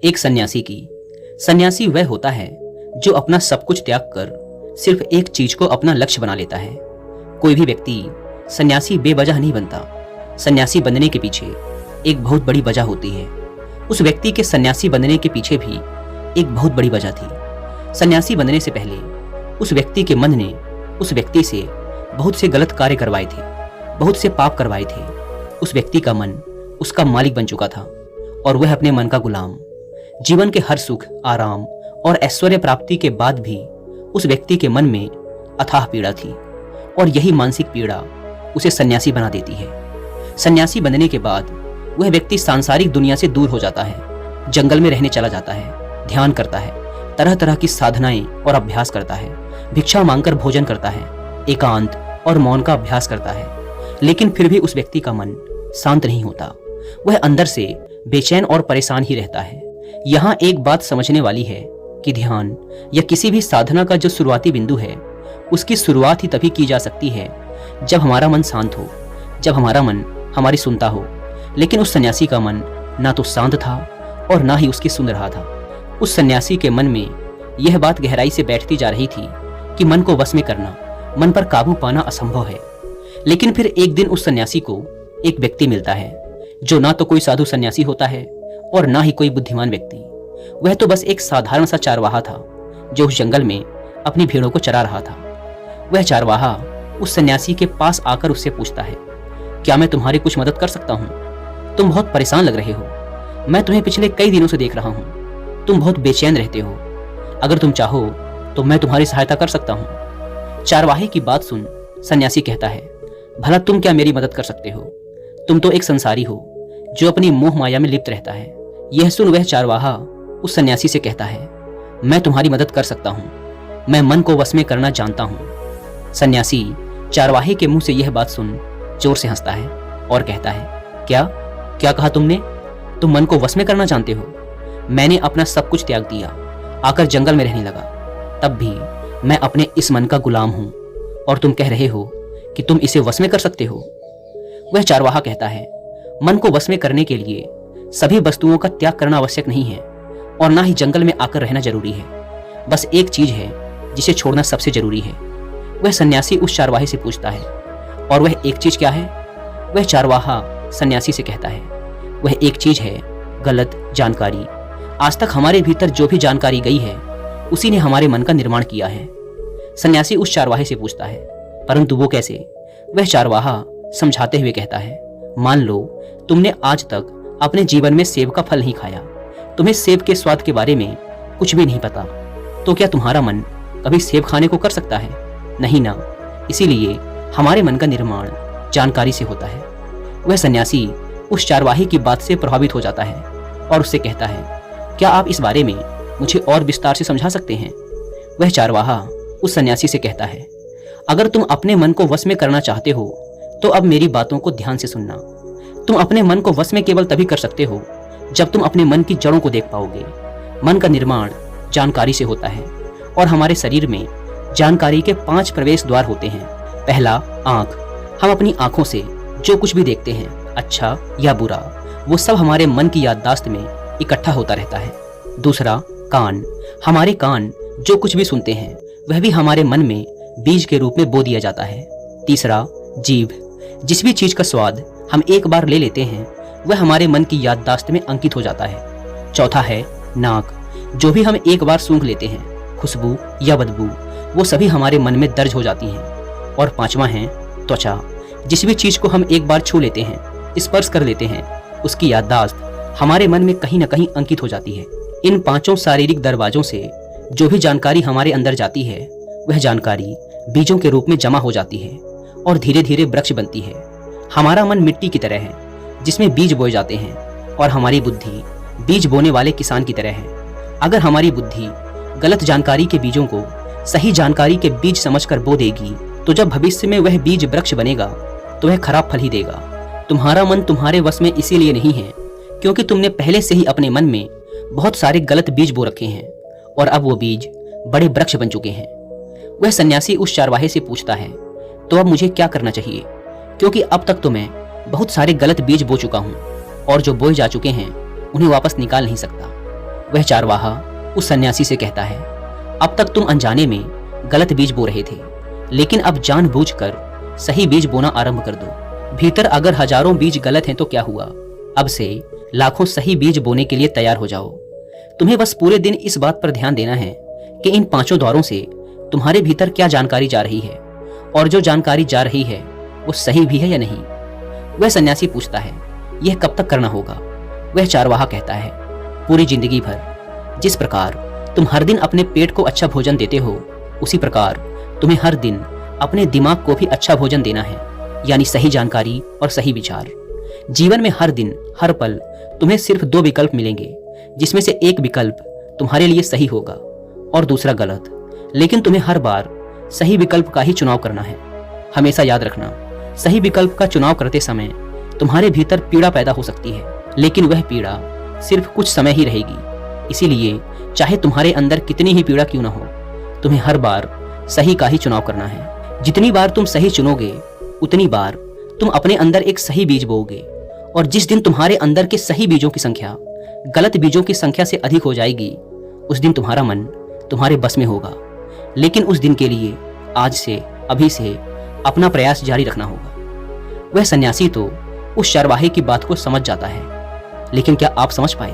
एक सन्यासी की। सन्यासी वह होता है जो अपना सब कुछ त्याग कर सिर्फ एक चीज को अपना लक्ष्य बना लेता है। कोई भी व्यक्ति सन्यासी बेवजह नहीं बनता। सन्यासी बनने के पीछे एक बहुत बड़ी वजह होती है। उस व्यक्ति के सन्यासी बनने के पीछे भी एक बहुत बड़ी वजह थी। सन्यासी बनने से पहले उस व्यक्ति के मन ने उस व्यक्ति से बहुत से गलत कार्य करवाए थे, बहुत से पाप करवाए थे। उस व्यक्ति का मन उसका मालिक बन चुका था और वह अपने मन का गुलाम। जीवन के हर सुख, आराम और ऐश्वर्य प्राप्ति के बाद भी उस व्यक्ति के मन में अथाह पीड़ा थी और यही मानसिक पीड़ा उसे सन्यासी बना देती है। सन्यासी बनने के बाद वह व्यक्ति सांसारिक दुनिया से दूर हो जाता है, जंगल में रहने चला जाता है, ध्यान करता है, तरह तरह की साधनाएं और अभ्यास करता है, भिक्षा मांगकर भोजन करता है, एकांत और मौन का अभ्यास करता है। लेकिन फिर भी उस व्यक्ति का मन शांत नहीं होता। वह अंदर से बेचैन और परेशान ही रहता है। यहाँ एक बात समझने वाली है कि ध्यान या किसी भी साधना का जो शुरुआती बिंदु है, उसकी शुरुआत ही तभी की जा सकती है जब हमारा मन शांत हो, जब हमारा मन हमारी सुनता हो। लेकिन उस सन्यासी का मन ना तो शांत था और ना ही उसकी सुन रहा था। उस सन्यासी के मन में यह बात गहराई से बैठती जा रही थी कि मन को वश में करना, मन पर काबू पाना असंभव है। लेकिन फिर एक दिन उस सन्यासी को एक व्यक्ति मिलता है जो ना तो कोई साधु सन्यासी होता है और ना ही कोई बुद्धिमान व्यक्ति। वह तो बस एक साधारण सा चारवाहा था जो उस जंगल में अपनी भेड़ों को चरा रहा था। वह चारवाहा उस सन्यासी के पास आकर उससे पूछता है, क्या मैं तुम्हारी कुछ मदद कर सकता हूँ? तुम बहुत परेशान लग रहे हो। मैं तुम्हें पिछले कई दिनों से देख रहा हूँ। तुम बहुत बेचैन रहते हो। अगर तुम चाहो तो मैं तुम्हारी सहायता कर सकता हूँ। चारवाहे की बात सुन सन्यासी कहता है, भला तुम क्या मेरी मदद कर सकते हो? तुम तो एक संसारी हो जो अपनी मोह माया में लिप्त रहता है। यह सुन वह चारवाहा उस सन्यासी से कहता है, मैं तुम्हारी मदद कर सकता हूँ। मैं मन को वश में करना जानता हूँ। सन्यासी चारवाहे के मुंह से यह बात सुन जोर से हंसता है और कहता है, क्या क्या कहा तुमने? तुम मन को वश में करना जानते हो? मैंने अपना सब कुछ त्याग दिया, आकर जंगल में रहने लगा। तब भी मैं अपने इस मन का गुलाम हूँ और तुम कह रहे हो कि तुम इसे वश में कर सकते हो। वह चारवाहा कहता है, मन को वश में करने के लिए सभी वस्तुओं का त्याग करना आवश्यक नहीं है और ना ही जंगल में आकर रहना जरूरी है। बस एक चीज है जिसे छोड़ना सबसे जरूरी है। वह सन्यासी उस चारवाहे से पूछता है, और वह एक चीज क्या है? वह चारवाहा सन्यासी से कहता है, वह एक चीज है गलत जानकारी। आज तक हमारे भीतर जो भी जानकारी गई है उसी ने हमारे मन का निर्माण किया है। सन्यासी उस चारवाहे से पूछता है, परंतु वो कैसे? वह चारवाहा समझाते हुए कहता है, मान लो तुमने आज तक अपने जीवन में सेब का फल नहीं खाया, तुम्हें सेब के स्वाद के बारे में कुछ भी नहीं पता, तो क्या तुम्हारा मन कभी सेब खाने को कर सकता है? नहीं ना। इसीलिए हमारे मन का निर्माण जानकारी से होता है। वह सन्यासी उस चारवाहे की बात से प्रभावित हो जाता है और उससे कहता है, क्या आप इस बारे में मुझे और विस्तार से समझा सकते हैं? वह चारवाहा उस सन्यासी से कहता है, अगर तुम अपने मन को वश में करना चाहते हो तो अब मेरी बातों को ध्यान से सुनना। तुम अपने मन को वश में केवल तभी कर सकते हो जब तुम अपने मन की जड़ों को देख पाओगे। मन का निर्माण जानकारी से होता है और हमारे शरीर में जानकारी के 5 प्रवेश द्वार होते हैं। पहला, आंख। हम अपनी आंखों से जो कुछ भी देखते हैं, अच्छा या बुरा, वो सब हमारे मन की याददाश्त में इकट्ठा होता रहता है। दूसरा, कान। हमारे कान जो कुछ भी सुनते हैं वह भी हमारे मन में बीज के रूप में बो दिया जाता है। तीसरा, जीभ। जिस भी चीज का स्वाद हम एक बार ले लेते हैं वह हमारे मन की याददाश्त में अंकित हो जाता है। चौथा है नाक। जो भी हम एक बार सूंघ लेते हैं, खुशबू या बदबू, वो सभी हमारे मन में दर्ज हो जाती हैं। और पांचवा है त्वचा। जिस भी चीज को हम एक बार छू लेते हैं, स्पर्श कर लेते हैं, उसकी याददाश्त हमारे मन में कहीं न कहीं अंकित हो जाती है। इन 5 शारीरिक दरवाजों से जो भी जानकारी हमारे अंदर जाती है वह जानकारी बीजों के रूप में जमा हो जाती है और धीरे धीरे वृक्ष बनती है। हमारा मन मिट्टी की तरह है जिसमें बीज बोए जाते हैं और हमारी बुद्धि बीज बोने वाले किसान की तरह है। अगर हमारी बुद्धि गलत जानकारी के बीजों को सही जानकारी के बीज समझकर बो देगी तो जब भविष्य में वह बीज वृक्ष बनेगा तो वह खराब फल ही देगा। तुम्हारा मन तुम्हारे वश में इसीलिए नहीं है क्योंकि तुमने पहले से ही अपने मन में बहुत सारे गलत बीज बो रखे हैं और अब वो बीज बड़े वृक्ष बन चुके हैं। वह सन्यासी उस चारवाहे से पूछता है, तो अब मुझे क्या करना चाहिए? क्योंकि अब तक तो मैं बहुत सारे गलत बीज बो चुका हूँ और जो बोए जा चुके हैं उन्हें वापस निकाल नहीं सकता। वह चारवाहा उस सन्यासी से कहता है, अब तक तुम अनजाने में गलत बीज बो रहे थे, लेकिन अब जानबूझकर सही बीज बोना आरंभ कर दो। भीतर अगर हजारों बीज गलत हैं तो क्या हुआ, अब से लाखों सही बीज बोने के लिए तैयार हो जाओ। तुम्हें बस पूरे दिन इस बात पर ध्यान देना है कि इन 5 द्वारों से तुम्हारे भीतर क्या जानकारी जा रही है, और जो जानकारी जा रही है वो सही भी है या नहीं। वह सन्यासी पूछता है, यह कब तक करना होगा? वह चारवाहा कहता है, पूरी जिंदगी भर। जिस प्रकार तुम हर दिन अपने पेट को अच्छा भोजन देते हो, उसी प्रकार तुम्हें हर दिन अपने दिमाग को भी अच्छा भोजन देना है, यानी सही जानकारी और सही विचार। जीवन में हर दिन हर पल तुम्हें सिर्फ 2 विकल्प मिलेंगे, जिसमें से एक विकल्प तुम्हारे लिए सही होगा और दूसरा गलत, लेकिन तुम्हें हर बार सही विकल्प का ही चुनाव करना है। हमेशा याद रखना, सही विकल्प का चुनाव करते समय तुम्हारे भीतर पीड़ा पैदा हो सकती है, लेकिन वह पीड़ा सिर्फ कुछ समय ही रहेगी। इसीलिए चाहे तुम्हारे अंदर कितनी ही पीड़ा क्यों ना हो, तुम्हें हर बार सही का ही चुनाव करना है। जितनी बार तुम सही चुनोगे, उतनी बार तुम अपने अंदर एक सही बीज बोओगे, और जिस दिन तुम्हारे अंदर के सही बीजों की संख्या गलत बीजों की संख्या से अधिक हो जाएगी, उस दिन तुम्हारा मन तुम्हारे बस में होगा। लेकिन उस दिन के लिए आज से, अभी से अपना प्रयास जारी रखना होगा। वह सन्यासी तो उस चारवाहे की बात को समझ जाता है, लेकिन क्या आप समझ पाए?